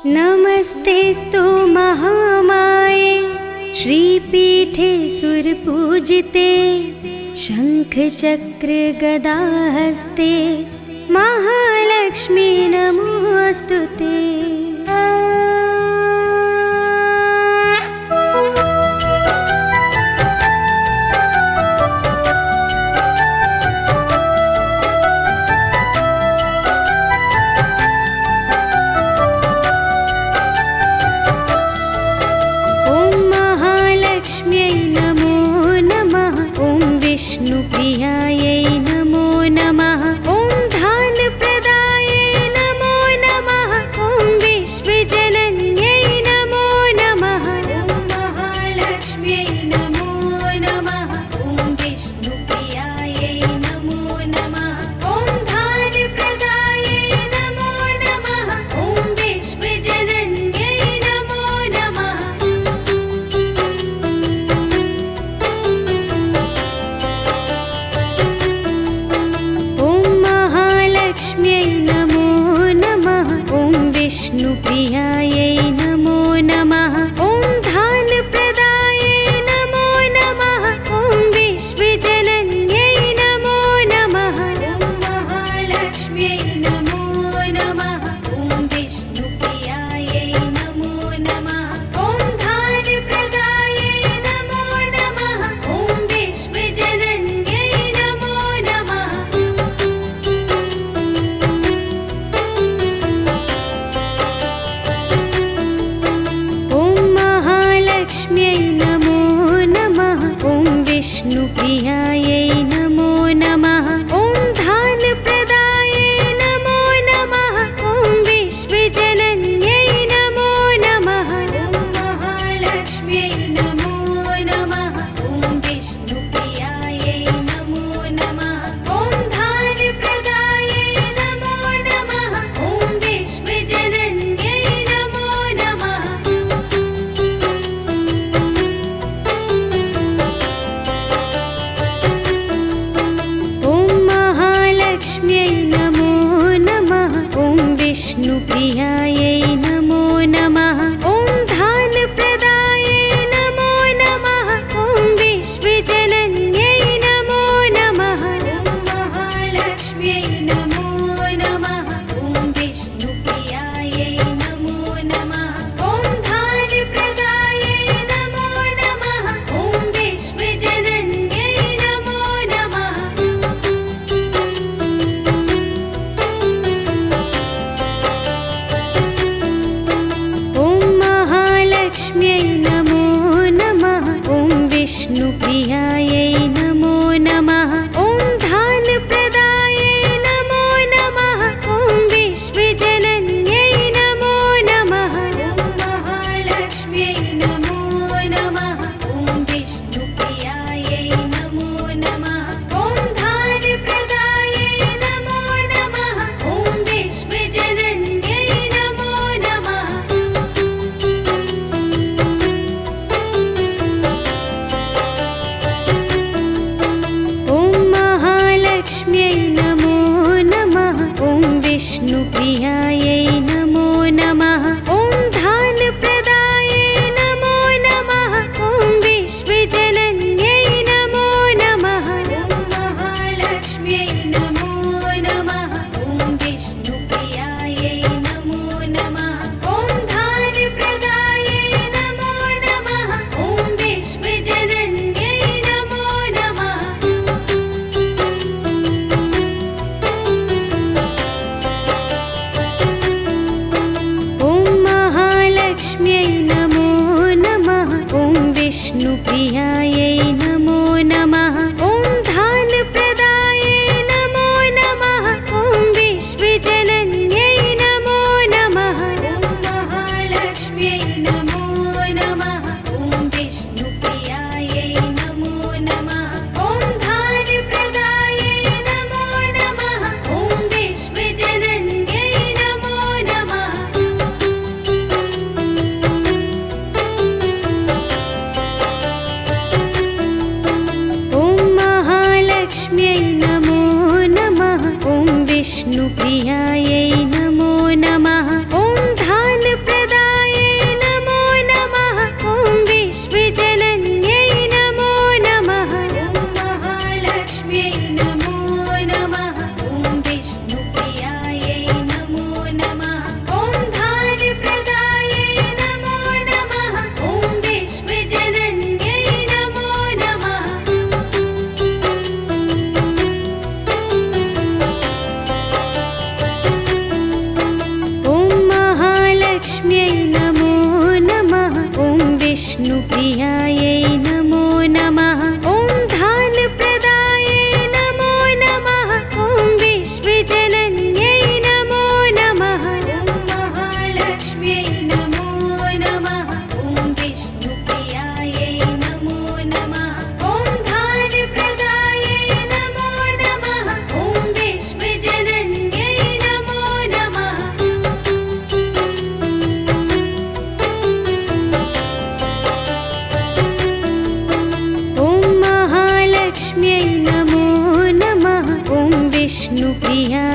नमस्तेस्तु महामाये श्रीपीठे सुरपूजिते शंखचक्र गदाहस्ते महालक्ष्मी नमोस्तुते। विष्णुप्रियायै नमो नमः। ॐ धानप्रदायै नमो नमः। ॐ विश्वजनन्यै नमो नमः। ॐ महालक्ष्म्यै नमो नमः। ॐ विष्णुप्रियायै नमो नमः। ॐ धानप्रदायै नमो नमः। ॐ विश्वजनन्यै नमो नमः। विष्णुप्रियायै नमो नमः। ॐ धानप्रदायै नमो नमः। ॐ विश्वजनन्यै नमो नमः। ॐ महालक्ष्म्यै नमो नमः। ॐ विष्णुप्रियायै नमो नमः। ॐ धानप्रदायै नमो नमः। ॐ विश्वजनन्यै नमो नमः। विष्णुप्रियायै नमो नमः। ॐ धानप्रदायै नमो नमः। ॐ विश्वजनन्यै नमो नमः। ॐ महालक्ष्म्यै नमो नमः। ॐ विष्णुप्रियायै नमो नमः। ॐ धानप्रदायै नमो नमः। ॐ विश्वजनन्यै नमो नमः। विष्णुप्रियायै नमो नमः। ॐ धानप्रदायै नमो नमः। ॐ विश्वजनन्यै नमो नमः। ॐ महालक्ष्म्यै नमो नमः। ॐ विष्णुप्रियायै नमो नमः। ॐ धानप्रदायै नमो नमः। ॐ विश्वजनन्यै नमो नमः। विष्णुप्रियायै नमो नमः। ॐ धानप्रदायै नमो नमः। ॐ विश्वजनन्यै नमो नमः। ॐ महालक्ष्म्यै नमो नमः। ॐ विष्णुप्रियायै नमो नमः। ॐ धानप्रदायै नमो नमः। ॐ विश्वजनन्यै नमो नमः। विष्णुप्रियायै नमो नमः। ॐ धानप्रदायै नमो नमः। ॐ विश्वजनन्यै नमो नमः। ॐ महालक्ष्म्यै नमो नमः। ॐ विष्णुप्रियायै नमो नमः। ॐ धानप्रदायै नमो नमः। ॐ विश्वजनन्यै नमो नमः। विष्णुप्रियायै नमो नमः। ॐ धानप्रदायै नमो नमः। ॐ विश्वजनन्यै नमो नमः। ॐ महालक्ष्म्यै नमो नमः। ॐ विष्णुप्रियायै नमो नमः। ॐ धानप्रदायै नमो नमः। ॐ विश्वजनन्यै नमो नमः। विष्णुप्रियायै नमो नमः। ॐ धानप्रदायै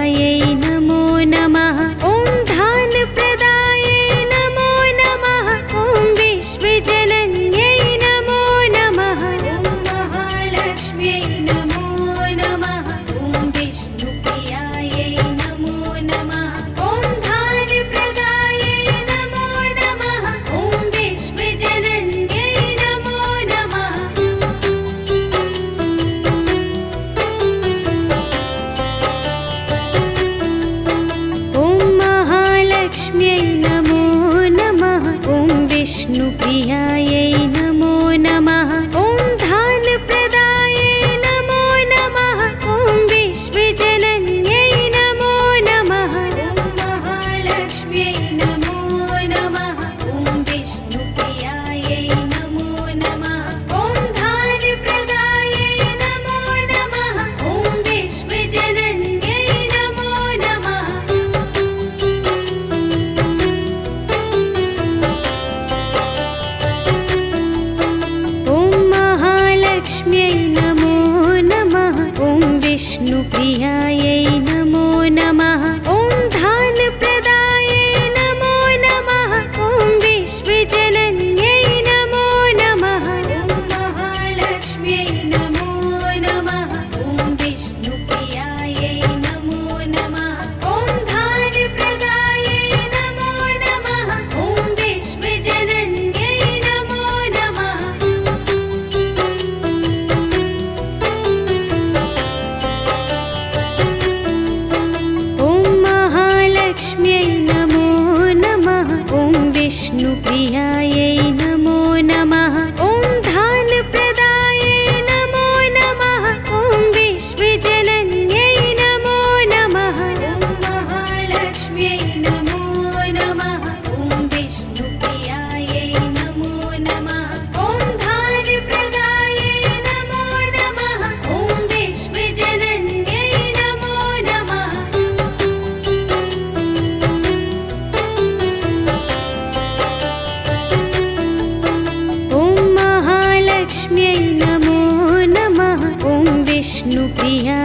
विष्णुप्रियायै नमो नमः ॐ धानप्रदायै नमो नमः ॐ विश्वजनन्यै नमो नमः ॐ महालक्ष्म्यै नमो नमः ॐ विष्णुप्रियायै नमो नमः ॐ धानप्रदायै नमो नमः ॐ विश्वजनन्यै नमो नमः ॐ महालक्ष्म्यै नमो नमः ॐ विष्णुप्रियायै नमो नमः ॐ धानप्रदायै नमो नमः ॐ विश्वजनन्यै नमो नमः ॐ महालक्ष्म्यै नमो नमः ॐ विष्णुप्रियायै नमो नमः ॐ धानप्रदायै नमो नमः ॐ विश्वजनन्यै नमो नमः ॐ महालक्ष्म्यै नमो नमः ॐ विष्णुप्रियायै नमो नमः ॐ धानप्रदायै नमो नमः ॐ विश्वजनन्यै नमो नमः ॐ महालक्ष्म्यै नमो नमः ॐ विष्णुप्रियायै नमो नमः ॐ धानप्रदायै नमो नमः ॐ विश्वजनन्यै नमो नमः ॐ महालक्ष्म्यै नमो नमः ॐ विष्णुप्रियायै नमो नमः ॐ धानप्रदायै नमो नमः ॐ विश्वजनन्यै नमो नमः ॐ महालक्ष्म्यै नमो नमः ॐ विष्णुप्रियायै नमो नमः ॐ धानप्रदायै नमो नमः ॐ विश्वजनन्यै नमो नमः ॐ महालक्ष्म्यै नमो नमः ॐ विष्णुप्रिया